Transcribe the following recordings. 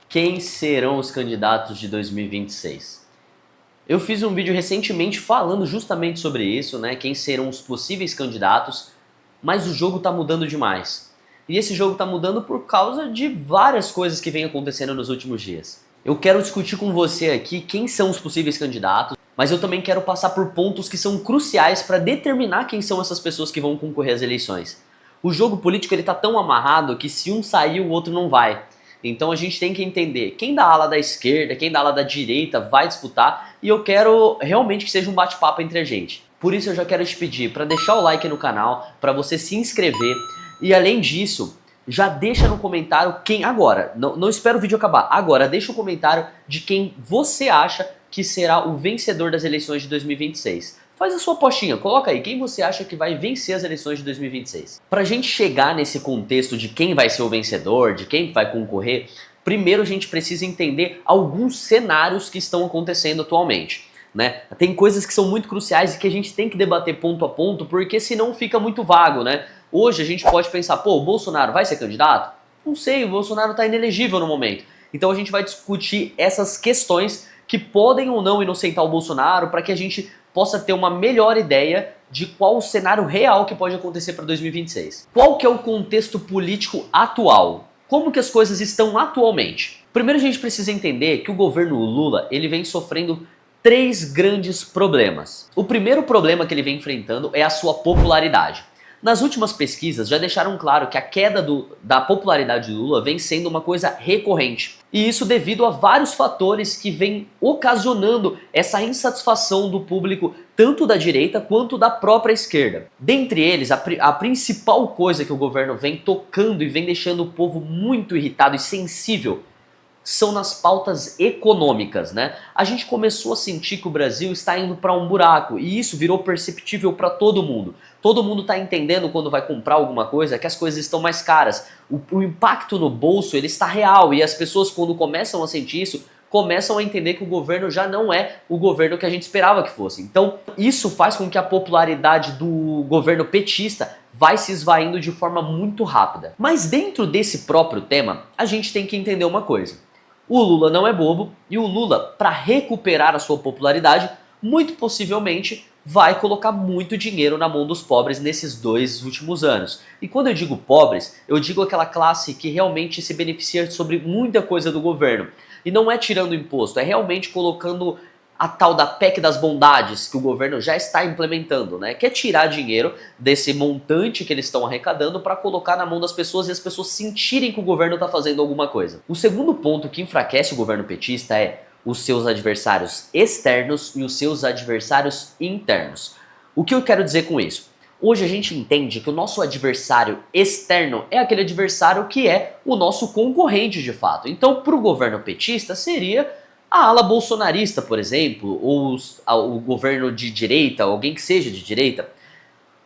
Quem serão os candidatos de 2026? Eu fiz um vídeo recentemente falando justamente sobre isso, né? Quem serão os possíveis candidatos, mas o jogo tá mudando demais. E esse jogo tá mudando por causa de várias coisas que vem acontecendo nos últimos dias. Eu quero discutir com você aqui quem são os possíveis candidatos, mas eu também quero passar por pontos que são cruciais para determinar quem são essas pessoas que vão concorrer às eleições. O jogo político ele tá tão amarrado que se um sair, o outro não vai. Então a gente tem que entender quem da ala da esquerda, quem da ala da direita vai disputar, e eu quero realmente que seja um bate-papo entre a gente. Por isso eu já quero te pedir para deixar o like no canal, para você se inscrever, e além disso, já deixa no comentário quem agora, não espera o vídeo acabar, agora deixa o comentário de quem você acha que será o vencedor das eleições de 2026. Faz a sua apostinha, coloca aí quem você acha que vai vencer as eleições de 2026. Pra gente chegar nesse contexto de quem vai ser o vencedor, de quem vai concorrer, primeiro a gente precisa entender alguns cenários que estão acontecendo atualmente, né? Tem coisas que são muito cruciais e que a gente tem que debater ponto a ponto, porque senão fica muito vago, né? Hoje a gente pode pensar, pô, o Bolsonaro vai ser candidato? Não sei, o Bolsonaro tá inelegível no momento. Então a gente vai discutir essas questões que podem ou não inocentar o Bolsonaro para que a gente possa ter uma melhor ideia de qual o cenário real que pode acontecer para 2026. Qual que é o contexto político atual? Como que as coisas estão atualmente? Primeiro a gente precisa entender que o governo Lula ele vem sofrendo três grandes problemas. O primeiro problema que ele vem enfrentando é a sua popularidade. Nas últimas pesquisas já deixaram claro que a queda da popularidade do Lula vem sendo uma coisa recorrente. E isso devido a vários fatores que vêm ocasionando essa insatisfação do público, tanto da direita quanto da própria esquerda. Dentre eles, a principal coisa que o governo vem tocando e vem deixando o povo muito irritado e sensível são nas pautas econômicas, né? A gente começou a sentir que o Brasil está indo para um buraco e isso virou perceptível para todo mundo. Todo mundo está entendendo quando vai comprar alguma coisa que as coisas estão mais caras. O impacto no bolso ele está real e as pessoas quando começam a sentir isso começam a entender que o governo já não é o governo que a gente esperava que fosse. Então isso faz com que a popularidade do governo petista vai se esvaindo de forma muito rápida. Mas dentro desse próprio tema, a gente tem que entender uma coisa. O Lula não é bobo e o Lula, para recuperar a sua popularidade, muito possivelmente vai colocar muito dinheiro na mão dos pobres nesses 2 últimos anos. E quando eu digo pobres, eu digo aquela classe que realmente se beneficia sobre muita coisa do governo. E não é tirando imposto, é realmente colocando a tal da PEC das bondades que o governo já está implementando, né? Que é tirar dinheiro desse montante que eles estão arrecadando para colocar na mão das pessoas e as pessoas sentirem que o governo está fazendo alguma coisa. O segundo ponto que enfraquece o governo petista é os seus adversários externos e os seus adversários internos. O que eu quero dizer com isso? Hoje a gente entende que o nosso adversário externo é aquele adversário que é o nosso concorrente de fato. Então, para o governo petista seria a ala bolsonarista, por exemplo, ou o governo de direita, alguém que seja de direita.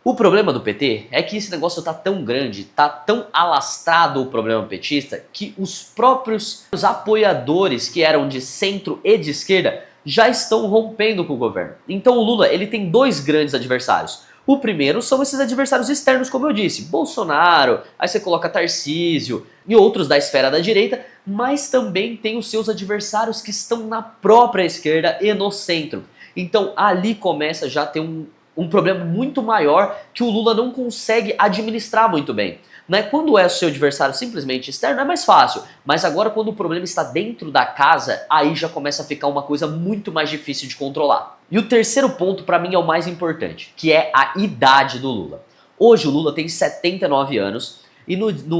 O problema do PT é que esse negócio tá tão grande, tá tão alastrado o problema petista, que os próprios apoiadores que eram de centro e de esquerda já estão rompendo com o governo. Então o Lula ele tem 2 grandes adversários. O primeiro são esses adversários externos, como eu disse, Bolsonaro, aí você coloca Tarcísio e outros da esfera da direita, mas também tem os seus adversários que estão na própria esquerda e no centro. Então ali começa já a ter um problema muito maior que o Lula não consegue administrar muito bem. Né? Quando é o seu adversário simplesmente externo é mais fácil, mas agora quando o problema está dentro da casa, aí já começa a ficar uma coisa muito mais difícil de controlar. E o terceiro ponto para mim é o mais importante, que é a idade do Lula. Hoje o Lula tem 79 anos e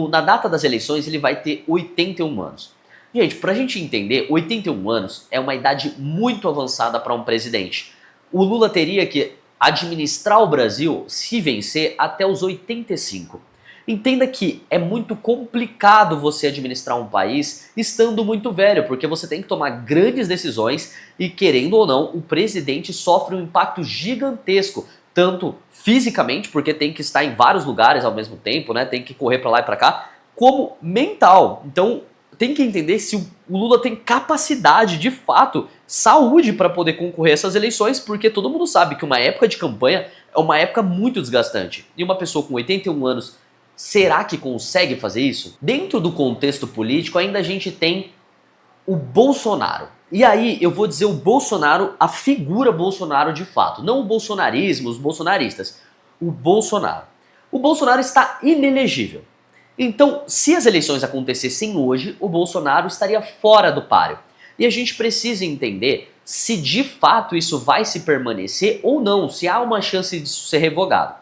na data das eleições ele vai ter 81 anos. Gente, pra gente entender, 81 anos é uma idade muito avançada para um presidente. O Lula teria que administrar o Brasil, se vencer, até os 85. Entenda que é muito complicado você administrar um país estando muito velho, porque você tem que tomar grandes decisões e, querendo ou não, o presidente sofre um impacto gigantesco, tanto fisicamente, porque tem que estar em vários lugares ao mesmo tempo, né? Tem que correr para lá e para cá, como mental. Então, tem que entender se o Lula tem capacidade, de fato, saúde para poder concorrer a essas eleições, porque todo mundo sabe que uma época de campanha é uma época muito desgastante. E uma pessoa com 81 anos, será que consegue fazer isso? Dentro do contexto político, ainda a gente tem o Bolsonaro. E aí eu vou dizer o Bolsonaro, a figura Bolsonaro de fato, não o bolsonarismo, os bolsonaristas, o Bolsonaro. O Bolsonaro está inelegível. Então, se as eleições acontecessem hoje, o Bolsonaro estaria fora do páreo. E a gente precisa entender se de fato isso vai se permanecer ou não, se há uma chance disso ser revogado.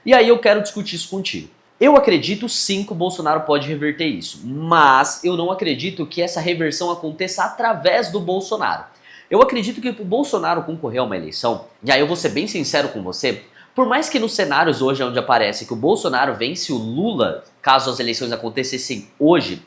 E aí eu quero discutir isso contigo. Eu acredito sim que o Bolsonaro pode reverter isso, mas eu não acredito que essa reversão aconteça através do Bolsonaro. Eu acredito que o Bolsonaro concorrer a uma eleição, e aí eu vou ser bem sincero com você, por mais que nos cenários hoje onde aparece que o Bolsonaro vence o Lula, caso as eleições acontecessem hoje,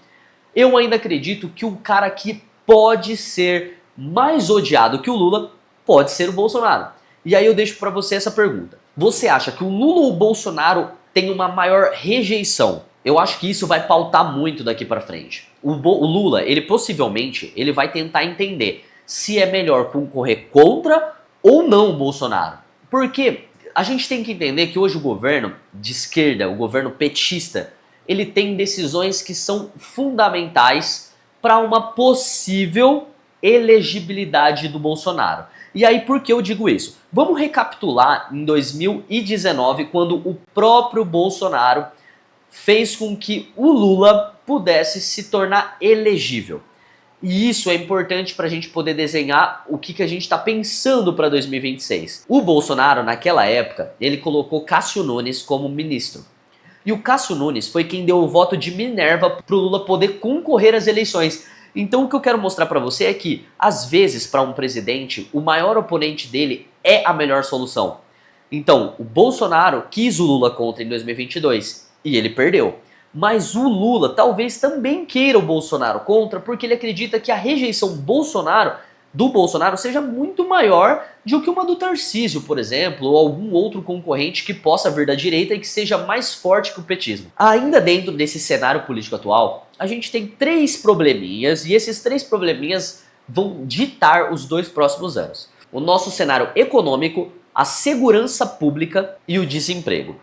eu ainda acredito que o cara que pode ser mais odiado que o Lula pode ser o Bolsonaro. E aí eu deixo pra você essa pergunta. Você acha que o Lula ou o Bolsonaro tem uma maior rejeição? Eu acho que isso vai pautar muito daqui pra frente. O Lula, ele possivelmente, ele vai tentar entender se é melhor concorrer contra ou não o Bolsonaro. Porque a gente tem que entender que hoje o governo de esquerda, o governo petista, ele tem decisões que são fundamentais para uma possível elegibilidade do Bolsonaro. E aí, por que eu digo isso? Vamos recapitular em 2019, quando o próprio Bolsonaro fez com que o Lula pudesse se tornar elegível. E isso é importante para a gente poder desenhar o que a gente está pensando para 2026. O Bolsonaro, naquela época, ele colocou Cássio Nunes como ministro. E o Cássio Nunes foi quem deu o voto de Minerva para o Lula poder concorrer às eleições. Então o que eu quero mostrar para você é que, às vezes, para um presidente, o maior oponente dele é a melhor solução. Então, o Bolsonaro quis o Lula contra em 2022 e ele perdeu. Mas o Lula talvez também queira o Bolsonaro contra, porque ele acredita que a rejeição do Bolsonaro seja muito maior do que uma do Tarcísio, por exemplo, ou algum outro concorrente que possa vir da direita e que seja mais forte que o petismo. Ainda dentro desse cenário político atual, a gente tem 3 probleminhas, e esses 3 probleminhas vão ditar os 2 próximos anos. O nosso cenário econômico, a segurança pública e o desemprego.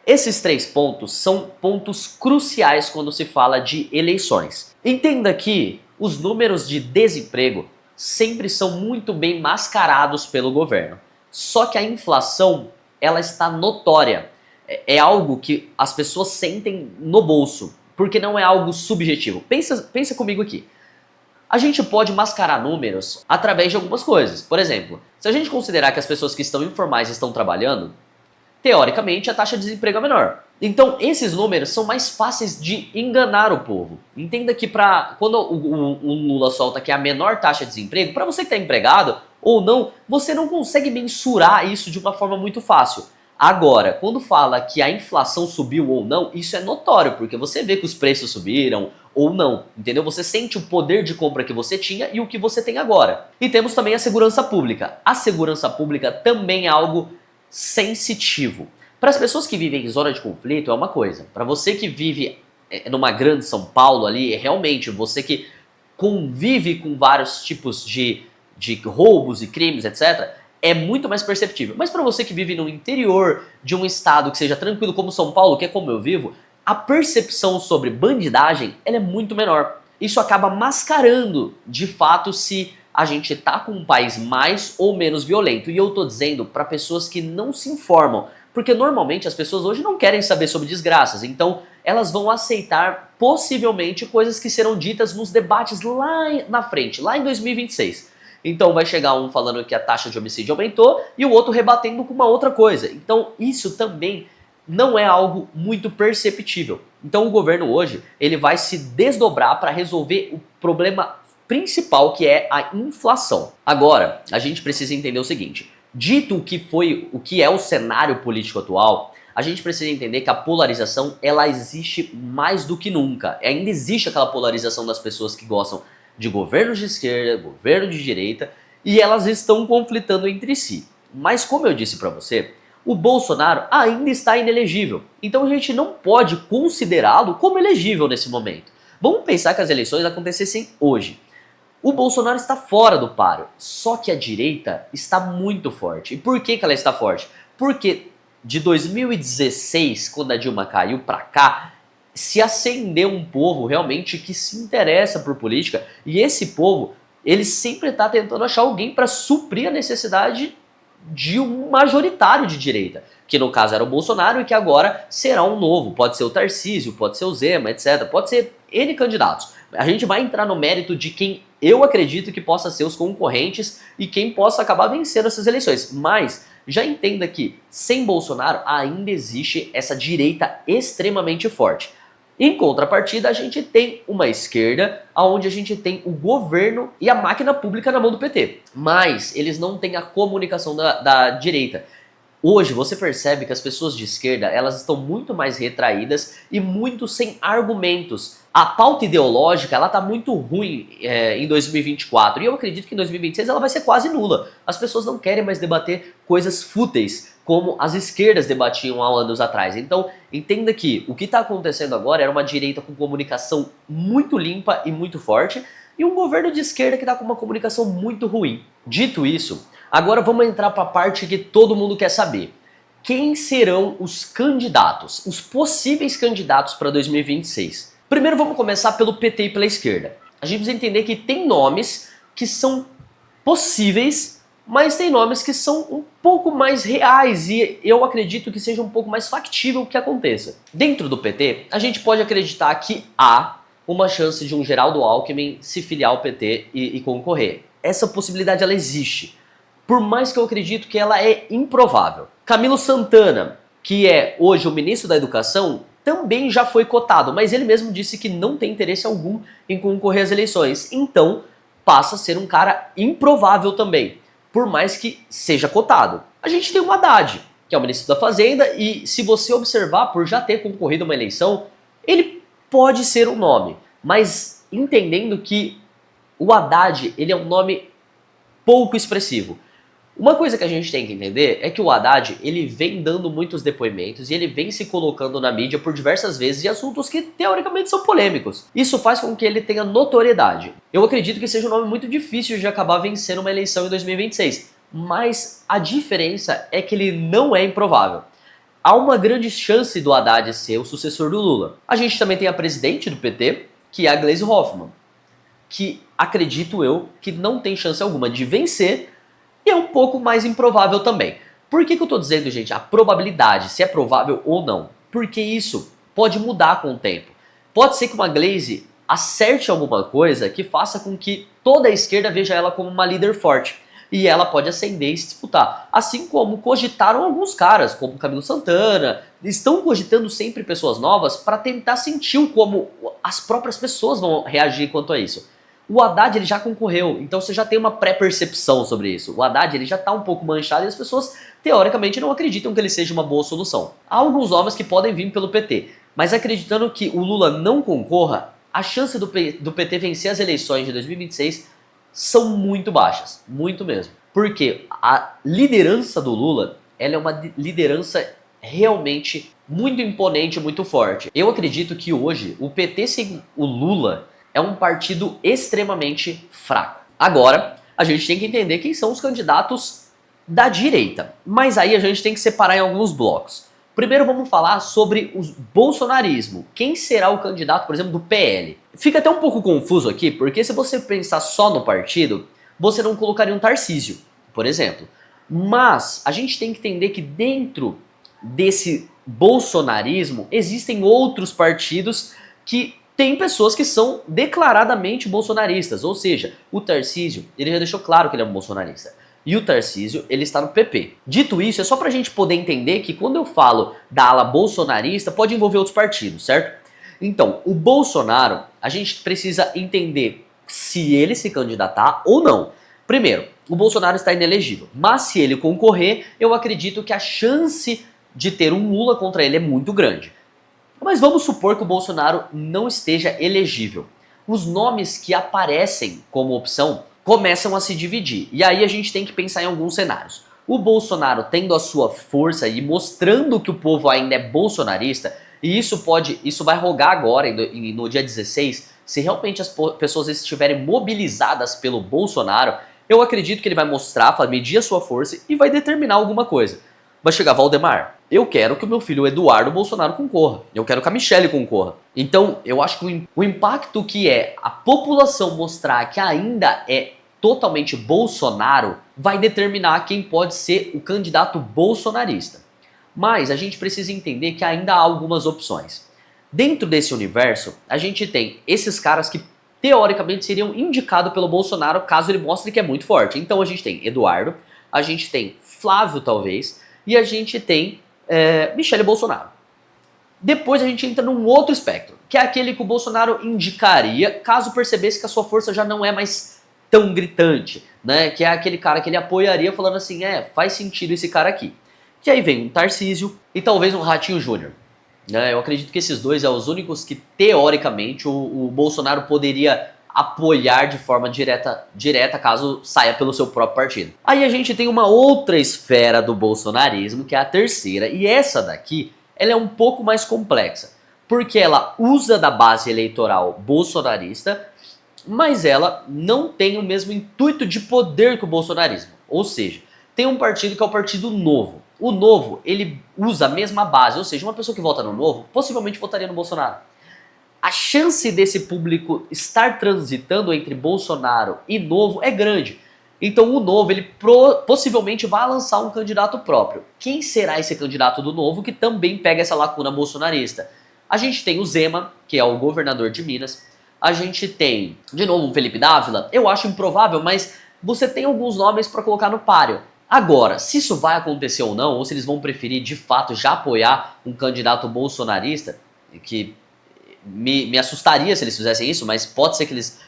Esses 3 pontos são pontos cruciais quando se fala de eleições. Entenda que os números de desemprego sempre são muito bem mascarados pelo governo. Só que a inflação, ela está notória. É algo que as pessoas sentem no bolso, porque não é algo subjetivo. Pensa comigo aqui. A gente pode mascarar números através de algumas coisas. Por exemplo, se a gente considerar que as pessoas que estão informais estão trabalhando, teoricamente a taxa de desemprego é menor. Então esses números são mais fáceis de enganar o povo. Entenda que quando o Lula solta que é a menor taxa de desemprego, para você que está empregado ou não, você não consegue mensurar isso de uma forma muito fácil. Agora, quando fala que a inflação subiu ou não, isso é notório, porque você vê que os preços subiram ou não, entendeu? Você sente o poder de compra que você tinha e o que você tem agora. E temos também a segurança pública. A segurança pública também é algo sensitivo. Para as pessoas que vivem em zona de conflito é uma coisa. Para você que vive numa grande São Paulo ali, realmente, você que convive com vários tipos de roubos e crimes, etc., é muito mais perceptível. Mas para você que vive no interior de um estado que seja tranquilo como São Paulo, que é como eu vivo, a percepção sobre bandidagem ela é muito menor. Isso acaba mascarando, de fato, se a gente tá com um país mais ou menos violento. E eu tô dizendo para pessoas que não se informam, porque normalmente as pessoas hoje não querem saber sobre desgraças, então elas vão aceitar possivelmente coisas que serão ditas nos debates lá na frente, lá em 2026. Então vai chegar um falando que a taxa de homicídio aumentou e o outro rebatendo com uma outra coisa. Então isso também não é algo muito perceptível. Então o governo hoje ele vai se desdobrar para resolver o problema principal, que é a inflação. Agora, a gente precisa entender o seguinte, dito o que é o cenário político atual, a gente precisa entender que a polarização ela existe mais do que nunca. Ainda existe aquela polarização das pessoas que gostam de governos de esquerda, governo de direita, e elas estão conflitando entre si. Mas como eu disse para você, o Bolsonaro ainda está inelegível. Então a gente não pode considerá-lo como elegível nesse momento. Vamos pensar que as eleições acontecessem hoje. O Bolsonaro está fora do páreo, só que a direita está muito forte. E por que ela está forte? Porque de 2016, quando a Dilma caiu para cá, se acender um povo realmente que se interessa por política, e esse povo, ele sempre está tentando achar alguém para suprir a necessidade de um majoritário de direita, que no caso era o Bolsonaro e que agora será um novo, pode ser o Tarcísio, pode ser o Zema, etc, pode ser N candidatos. A gente vai entrar no mérito de quem eu acredito que possa ser os concorrentes e quem possa acabar vencendo essas eleições, mas já entenda que sem Bolsonaro ainda existe essa direita extremamente forte. Em contrapartida, a gente tem uma esquerda onde a gente tem o governo e a máquina pública na mão do PT. Mas eles não têm a comunicação da direita. Hoje você percebe que as pessoas de esquerda elas estão muito mais retraídas e muito sem argumentos. A pauta ideológica ela está muito ruim em 2024 e eu acredito que em 2026 ela vai ser quase nula. As pessoas não querem mais debater coisas fúteis como as esquerdas debatiam há anos atrás. Então, entenda que o que está acontecendo agora era uma direita com comunicação muito limpa e muito forte, e um governo de esquerda que está com uma comunicação muito ruim. Dito isso, agora vamos entrar para a parte que todo mundo quer saber. Quem serão os candidatos, os possíveis candidatos para 2026? Primeiro vamos começar pelo PT e pela esquerda. A gente precisa entender que tem nomes que são possíveis, mas tem nomes que são um pouco mais reais e eu acredito que seja um pouco mais factível que aconteça. Dentro do PT, a gente pode acreditar que há uma chance de um Geraldo Alckmin se filiar ao PT e concorrer. Essa possibilidade ela existe, por mais que eu acredito que ela é improvável. Camilo Santana, que é hoje o ministro da Educação, também já foi cotado, mas ele mesmo disse que não tem interesse algum em concorrer às eleições, então passa a ser um cara improvável também, por mais que seja cotado. A gente tem o Haddad, que é o ministro da Fazenda, e se você observar, por já ter concorrido a uma eleição, ele pode ser um nome, mas entendendo que o Haddad ele é um nome pouco expressivo. Uma coisa que a gente tem que entender é que o Haddad ele vem dando muitos depoimentos e ele vem se colocando na mídia por diversas vezes em assuntos que teoricamente são polêmicos. Isso faz com que ele tenha notoriedade. Eu acredito que seja um nome muito difícil de acabar vencendo uma eleição em 2026, mas a diferença é que ele não é improvável. Há uma grande chance do Haddad ser o sucessor do Lula. A gente também tem a presidente do PT, que é a Gleisi Hoffmann, que acredito eu que não tem chance alguma de vencer, e é um pouco mais improvável também. Por que eu estou dizendo, gente, a probabilidade, se é provável ou não? Porque isso pode mudar com o tempo. Pode ser que uma Gleisi acerte alguma coisa que faça com que toda a esquerda veja ela como uma líder forte. E ela pode ascender e se disputar. Assim como cogitaram alguns caras, como Camilo Santana, estão cogitando sempre pessoas novas para tentar sentir como as próprias pessoas vão reagir quanto a isso. O Haddad ele já concorreu, então você já tem uma pré-percepção sobre isso. O Haddad ele já está um pouco manchado e as pessoas, teoricamente, não acreditam que ele seja uma boa solução. Há alguns nomes que podem vir pelo PT, mas acreditando que o Lula não concorra, a chance do PT vencer as eleições de 2026 são muito baixas, muito mesmo. Porque a liderança do Lula ela é uma liderança realmente muito imponente, muito forte. Eu acredito que hoje o PT sem o Lula é um partido extremamente fraco. Agora, a gente tem que entender quem são os candidatos da direita. Mas aí a gente tem que separar em alguns blocos. Primeiro vamos falar sobre o bolsonarismo. Quem será o candidato, por exemplo, do PL? Fica até um pouco confuso aqui, porque se você pensar só no partido, você não colocaria um Tarcísio, por exemplo. Mas a gente tem que entender que dentro desse bolsonarismo existem outros partidos que tem pessoas que são declaradamente bolsonaristas, ou seja, o Tarcísio, ele já deixou claro que ele é um bolsonarista. E o Tarcísio, ele está no PP. Dito isso, é só pra gente poder entender que quando eu falo da ala bolsonarista, pode envolver outros partidos, certo? Então, o Bolsonaro, a gente precisa entender se ele se candidatar ou não. Primeiro, o Bolsonaro está inelegível, mas se ele concorrer, eu acredito que a chance de ter um Lula contra ele é muito grande. Mas vamos supor que o Bolsonaro não esteja elegível. Os nomes que aparecem como opção começam a se dividir. E aí a gente tem que pensar em alguns cenários. O Bolsonaro tendo a sua força e mostrando que o povo ainda é bolsonarista, e isso vai rogar agora, no dia 16, se realmente as pessoas estiverem mobilizadas pelo Bolsonaro, eu acredito que ele vai mostrar, vai medir a sua força e vai determinar alguma coisa. Vai chegar Valdemar, eu quero que o meu filho Eduardo Bolsonaro concorra. Eu quero que a Michelle concorra. Então, eu acho que o impacto que é a população mostrar que ainda é totalmente Bolsonaro vai determinar quem pode ser o candidato bolsonarista. Mas a gente precisa entender que ainda há algumas opções. Dentro desse universo, a gente tem esses caras que teoricamente seriam indicados pelo Bolsonaro caso ele mostre que é muito forte. Então a gente tem Eduardo, a gente tem Flávio talvez, e a gente tem Michele Bolsonaro. Depois a gente entra num outro espectro, que é aquele que o Bolsonaro indicaria caso percebesse que a sua força já não é mais tão gritante, né? Que é aquele cara que ele apoiaria falando assim, faz sentido esse cara aqui. Que aí vem um Tarcísio e talvez um Ratinho Júnior. Eu acredito que esses dois são os únicos que, teoricamente, o Bolsonaro poderia apoiar de forma direta caso saia pelo seu próprio partido. Aí a gente tem uma outra esfera do bolsonarismo, que é a terceira, e essa daqui ela é um pouco mais complexa, porque ela usa da base eleitoral bolsonarista, mas ela não tem o mesmo intuito de poder que o bolsonarismo. Ou seja, tem um partido que é o Partido Novo. O Novo, ele usa a mesma base, ou seja, uma pessoa que vota no Novo possivelmente votaria no Bolsonaro. A chance desse público estar transitando entre Bolsonaro e Novo é grande. Então o Novo, ele possivelmente vai lançar um candidato próprio. Quem será esse candidato do Novo que também pega essa lacuna bolsonarista? A gente tem o Zema, que é o governador de Minas. A gente tem, de novo, o Felipe Dávila. Eu acho improvável, mas você tem alguns nomes para colocar no páreo. Agora, se isso vai acontecer ou não, ou se eles vão preferir de fato já apoiar um candidato bolsonarista, que me assustaria se eles fizessem isso, mas pode ser que eles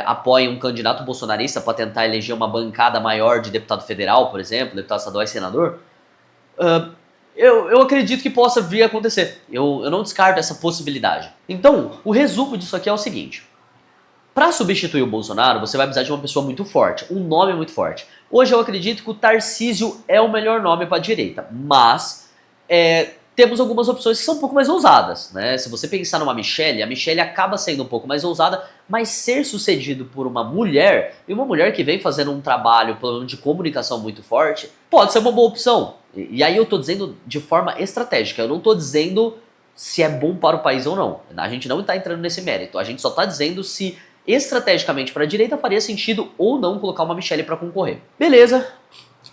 apoiem um candidato bolsonarista para tentar eleger uma bancada maior de deputado federal, por exemplo, deputado estadual e senador, eu acredito que possa vir a acontecer. Eu não descarto essa possibilidade. Então, o resumo disso aqui é o seguinte. Para substituir o Bolsonaro, você vai precisar de uma pessoa muito forte, um nome muito forte. Hoje eu acredito que o Tarcísio é o melhor nome para a direita, mas temos algumas opções que são um pouco mais ousadas, né? Se você pensar numa Michelle, a Michelle acaba sendo um pouco mais ousada, mas ser sucedido por uma mulher, e uma mulher que vem fazendo um trabalho de comunicação muito forte, pode ser uma boa opção. E aí eu tô dizendo de forma estratégica, eu não tô dizendo se é bom para o país ou não. A gente não está entrando nesse mérito, a gente só está dizendo se estrategicamente para a direita faria sentido ou não colocar uma Michelle para concorrer. Beleza,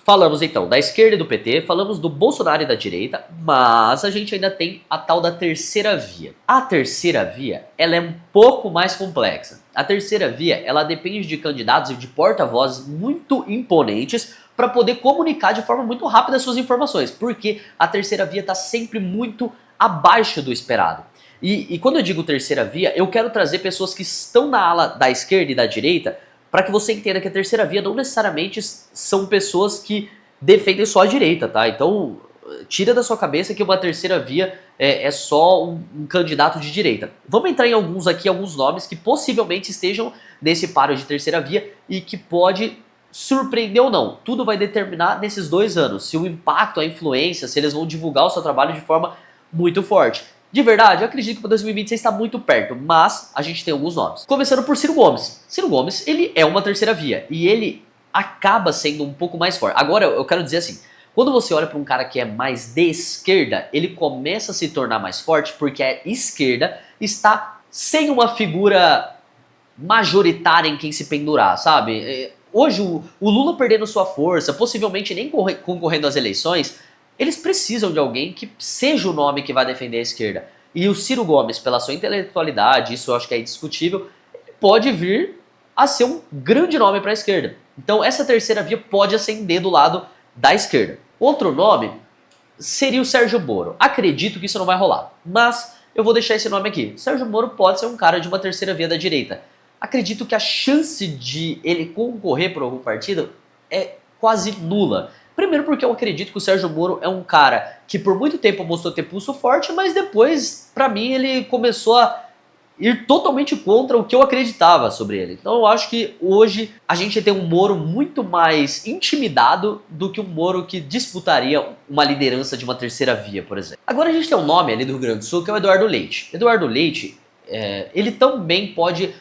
falamos então da esquerda e do PT, falamos do Bolsonaro e da direita, mas a gente ainda tem a tal da terceira via. A terceira via, ela é um pouco mais complexa. A terceira via, ela depende de candidatos e de porta-vozes muito imponentes para poder comunicar de forma muito rápida as suas informações, porque a terceira via está sempre muito abaixo do esperado. E quando eu digo terceira via, eu quero trazer pessoas que estão na ala da esquerda e da direita para que você entenda que a terceira via não necessariamente são pessoas que defendem só a direita, tá? Então, tira da sua cabeça que uma terceira via é só um candidato de direita. Vamos entrar em alguns nomes que possivelmente estejam nesse páreo de terceira via e que pode surpreender ou não. Tudo vai determinar nesses 2 anos, se o impacto, a influência, se eles vão divulgar o seu trabalho de forma muito forte. De verdade, eu acredito que para 2026 está muito perto, mas a gente tem alguns nomes. Começando por Ciro Gomes. Ciro Gomes, ele é uma terceira via e ele acaba sendo um pouco mais forte. Agora, eu quero dizer assim, quando você olha para um cara que é mais de esquerda, ele começa a se tornar mais forte porque a esquerda está sem uma figura majoritária em quem se pendurar, sabe? Hoje, o Lula perdendo sua força, possivelmente nem concorrendo às eleições, eles precisam de alguém que seja o nome que vai defender a esquerda. E o Ciro Gomes, pela sua intelectualidade, isso eu acho que é indiscutível, pode vir a ser um grande nome para a esquerda. Então essa terceira via pode ascender do lado da esquerda. Outro nome seria o Sérgio Moro. Acredito que isso não vai rolar, mas eu vou deixar esse nome aqui. Sérgio Moro pode ser um cara de uma terceira via da direita. Acredito que a chance de ele concorrer por algum partido é quase nula. Primeiro porque eu acredito que o Sérgio Moro é um cara que por muito tempo mostrou ter pulso forte, mas depois, pra mim, ele começou a ir totalmente contra o que eu acreditava sobre ele. Então eu acho que hoje a gente tem um Moro muito mais intimidado do que um Moro que disputaria uma liderança de uma terceira via, por exemplo. Agora a gente tem um nome ali do Rio Grande do Sul que é o Eduardo Leite. Eduardo Leite, ele também pode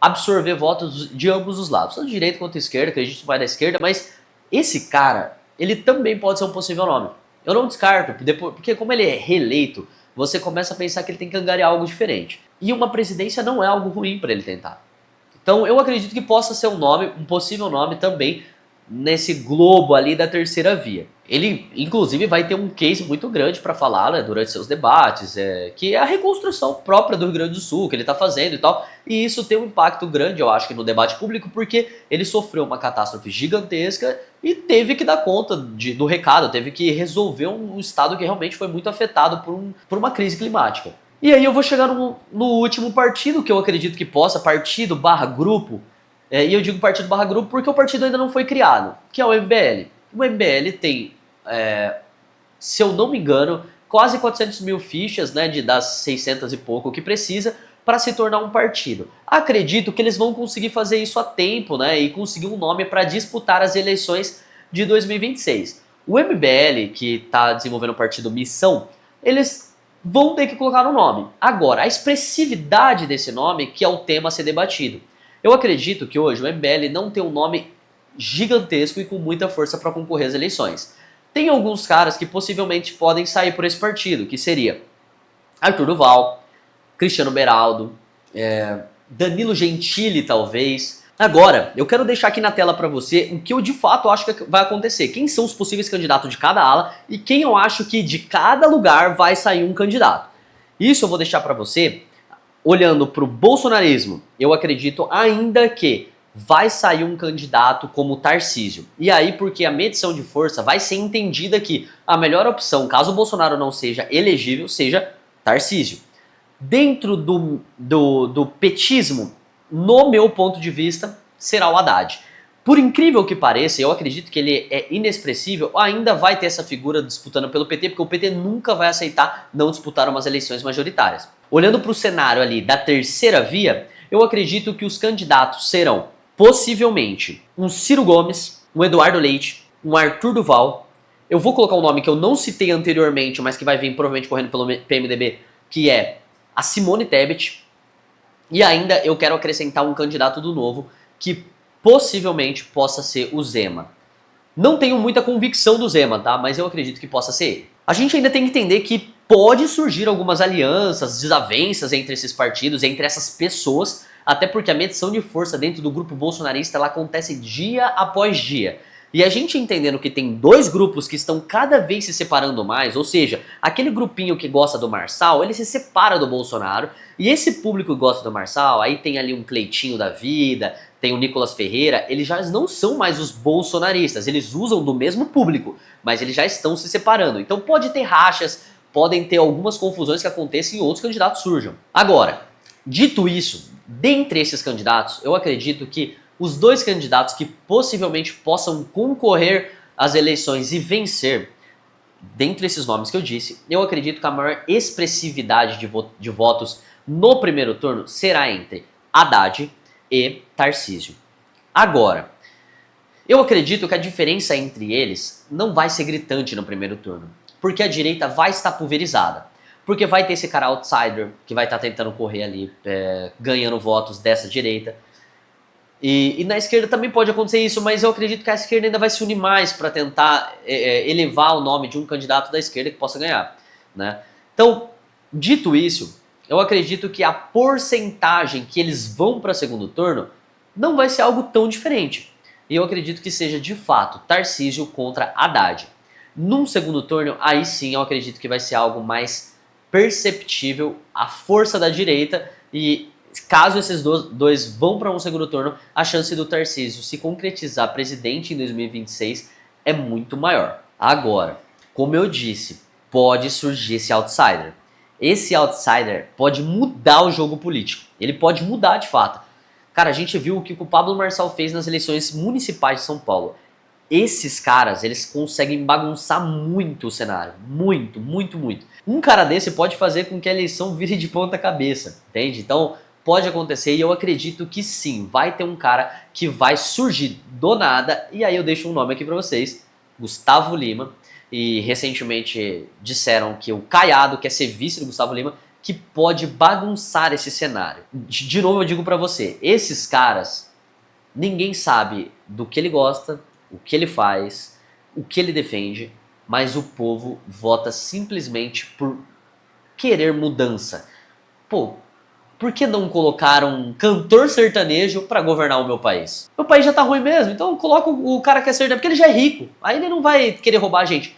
absorver votos de ambos os lados, tanto de direita quanto de esquerda, acredito que vai da esquerda, mas esse cara, ele também pode ser um possível nome. Eu não descarto, depois, porque como ele é reeleito, você começa a pensar que ele tem que angariar algo diferente. E uma presidência não é algo ruim para ele tentar. Então eu acredito que possa ser um nome, um possível nome também nesse globo ali da terceira via. Ele, inclusive, vai ter um case muito grande para falar, né, durante seus debates, que é a reconstrução própria do Rio Grande do Sul, que ele está fazendo e tal. E isso tem um impacto grande, eu acho, que no debate público, porque ele sofreu uma catástrofe gigantesca e teve que dar conta do recado, teve que resolver um estado que realmente foi muito afetado por uma crise climática. E aí eu vou chegar no último partido que eu acredito que possa, partido barra grupo, e eu digo partido barra grupo porque o partido ainda não foi criado, que é o MBL. O MBL tem, se eu não me engano, quase 400 mil fichas, né, das 600 e pouco que precisa para se tornar um partido. Acredito que eles vão conseguir fazer isso a tempo, né, e conseguir um nome para disputar as eleições de 2026. O MBL, que está desenvolvendo o partido Missão, eles vão ter que colocar um nome. Agora, a expressividade desse nome que é o tema a ser debatido. Eu acredito que hoje o MBL não tem um nome gigantesco e com muita força para concorrer às eleições. Tem alguns caras que possivelmente podem sair por esse partido, que seria Arthur Duval, Cristiano Beraldo, Danilo Gentili talvez. Agora, eu quero deixar aqui na tela para você o que eu de fato acho que vai acontecer. Quem são os possíveis candidatos de cada ala e quem eu acho que de cada lugar vai sair um candidato. Isso eu vou deixar para você olhando para o bolsonarismo. Eu acredito ainda que vai sair um candidato como Tarcísio. E aí, porque a medição de força vai ser entendida que a melhor opção, caso o Bolsonaro não seja elegível, seja Tarcísio. Dentro do petismo, no meu ponto de vista, será o Haddad. Por incrível que pareça, eu acredito que ele é inexpressível, ainda vai ter essa figura disputando pelo PT, porque o PT nunca vai aceitar não disputar umas eleições majoritárias. Olhando para o cenário ali da terceira via, eu acredito que os candidatos serão, possivelmente, um Ciro Gomes, um Eduardo Leite, um Arthur Duval. Eu vou colocar um nome que eu não citei anteriormente, mas que vai vir provavelmente correndo pelo PMDB, que é a Simone Tebet. E ainda eu quero acrescentar um candidato do Novo, que possivelmente possa ser o Zema. Não tenho muita convicção do Zema, tá? Mas eu acredito que possa ser ele. A gente ainda tem que entender que pode surgir algumas alianças, desavenças entre esses partidos, entre essas pessoas, até porque a medição de força dentro do grupo bolsonarista ela acontece dia após dia. E a gente entendendo que tem dois grupos que estão cada vez se separando mais, ou seja, aquele grupinho que gosta do Marçal, ele se separa do Bolsonaro, e esse público que gosta do Marçal, aí tem ali um Cleitinho da vida, tem o Nicolas Ferreira, eles já não são mais os bolsonaristas, eles usam do mesmo público, mas eles já estão se separando. Então pode ter rachas, podem ter algumas confusões que acontecem e outros candidatos surjam. Agora, dito isso, dentre esses candidatos, eu acredito que os dois candidatos que possivelmente possam concorrer às eleições e vencer, dentre esses nomes que eu disse, eu acredito que a maior expressividade de votos no primeiro turno será entre Haddad e Tarcísio. Agora, eu acredito que a diferença entre eles não vai ser gritante no primeiro turno, porque a direita vai estar pulverizada. Porque vai ter esse cara outsider que vai estar tentando correr ali, ganhando votos dessa direita. E na esquerda também pode acontecer isso, mas eu acredito que a esquerda ainda vai se unir mais para tentar elevar o nome de um candidato da esquerda que possa ganhar, né? Então, dito isso, eu acredito que a porcentagem que eles vão para segundo turno não vai ser algo tão diferente. E eu acredito que seja de fato Tarcísio contra Haddad. Num segundo turno, aí sim eu acredito que vai ser algo mais perceptível a força da direita e caso esses dois vão para um segundo turno, a chance do Tarcísio se concretizar presidente em 2026 é muito maior. Agora, como eu disse, pode surgir esse outsider. Esse outsider pode mudar o jogo político. Ele pode mudar de fato. Cara, a gente viu o que o Pablo Marçal fez nas eleições municipais de São Paulo. Esses caras, eles conseguem bagunçar muito o cenário. Muito, muito, muito. Um cara desse pode fazer com que a eleição vire de ponta cabeça, entende? Então, pode acontecer e eu acredito que sim, vai ter um cara que vai surgir do nada, e aí eu deixo um nome aqui pra vocês, Gustavo Lima, e recentemente disseram que o Caiado quer ser vice do Gustavo Lima, que pode bagunçar esse cenário. De novo eu digo pra você, esses caras, ninguém sabe do que ele gosta, o que ele faz, o que ele defende, mas o povo vota simplesmente por querer mudança. Pô, por que não colocar um cantor sertanejo para governar o meu país? Meu país já tá ruim mesmo, então coloca o cara que é sertanejo, porque ele já é rico. Aí ele não vai querer roubar a gente.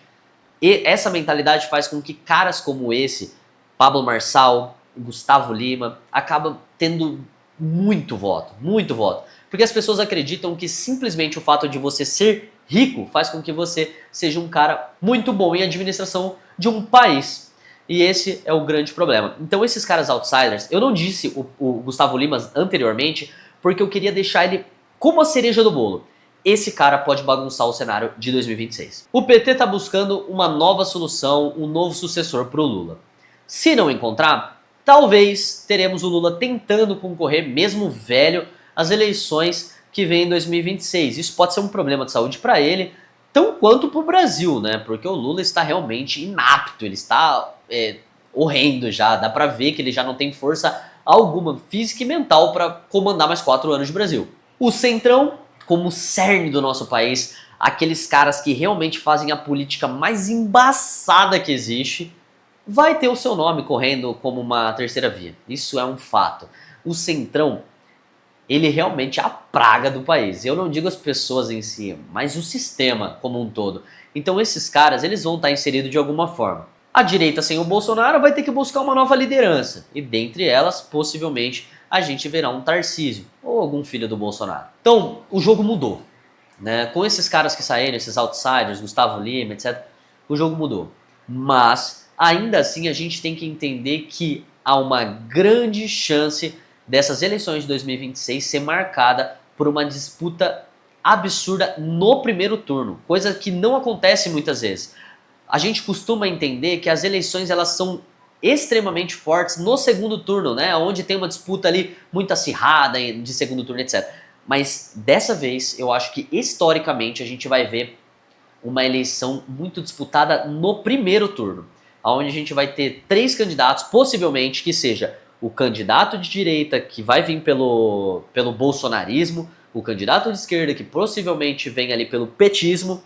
E essa mentalidade faz com que caras como esse, Pablo Marçal, Gustavo Lima, acabam tendo muito voto, muito voto. Porque as pessoas acreditam que simplesmente o fato de você ser rico faz com que você seja um cara muito bom em administração de um país. E esse é o grande problema. Então esses caras outsiders, eu não disse o Gustavo Lima anteriormente, porque eu queria deixar ele como a cereja do bolo. Esse cara pode bagunçar o cenário de 2026. O PT está buscando uma nova solução, um novo sucessor para o Lula. Se não encontrar, talvez teremos o Lula tentando concorrer, mesmo velho, às eleições que vem em 2026. Isso pode ser um problema de saúde para ele, tão quanto para o Brasil, né? Porque o Lula está realmente inapto, ele está horrendo já, dá para ver que ele já não tem força alguma física e mental para comandar mais 4 anos de Brasil. O Centrão, como cerne do nosso país, aqueles caras que realmente fazem a política mais embaçada que existe, vai ter o seu nome correndo como uma terceira via. Isso é um fato. O Centrão, ele realmente é a praga do país. Eu não digo as pessoas em si, mas o sistema como um todo. Então esses caras, eles vão estar inseridos de alguma forma. A direita sem o Bolsonaro vai ter que buscar uma nova liderança. E dentre elas, possivelmente, a gente verá um Tarcísio ou algum filho do Bolsonaro. Então, o jogo mudou. Né? Com esses caras que saíram, esses outsiders, Gustavo Lima, etc., o jogo mudou. Mas, ainda assim, a gente tem que entender que há uma grande chance dessas eleições de 2026 ser marcada por uma disputa absurda no primeiro turno, coisa que não acontece muitas vezes. A gente costuma entender que as eleições elas são extremamente fortes no segundo turno, né? Onde tem uma disputa ali muito acirrada de segundo turno, etc. Mas dessa vez eu acho que historicamente a gente vai ver uma eleição muito disputada no primeiro turno, onde a gente vai ter 3 candidatos, possivelmente que seja o candidato de direita que vai vir pelo bolsonarismo, o candidato de esquerda que possivelmente vem ali pelo petismo,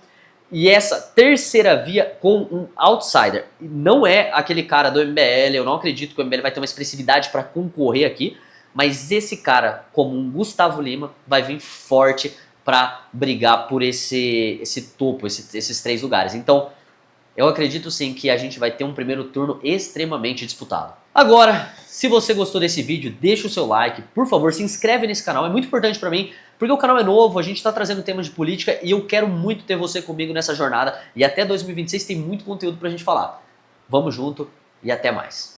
e essa terceira via com um outsider. Não é aquele cara do MBL, eu não acredito que o MBL vai ter uma expressividade para concorrer aqui, mas esse cara, como um Gustavo Lima, vai vir forte para brigar por esse topo, esses 3 lugares. Então, eu acredito sim que a gente vai ter um primeiro turno extremamente disputado. Agora, se você gostou desse vídeo, deixa o seu like, por favor, se inscreve nesse canal, é muito importante pra mim, porque o canal é novo, a gente tá trazendo temas de política e eu quero muito ter você comigo nessa jornada e até 2026 tem muito conteúdo pra gente falar. Vamos junto e até mais.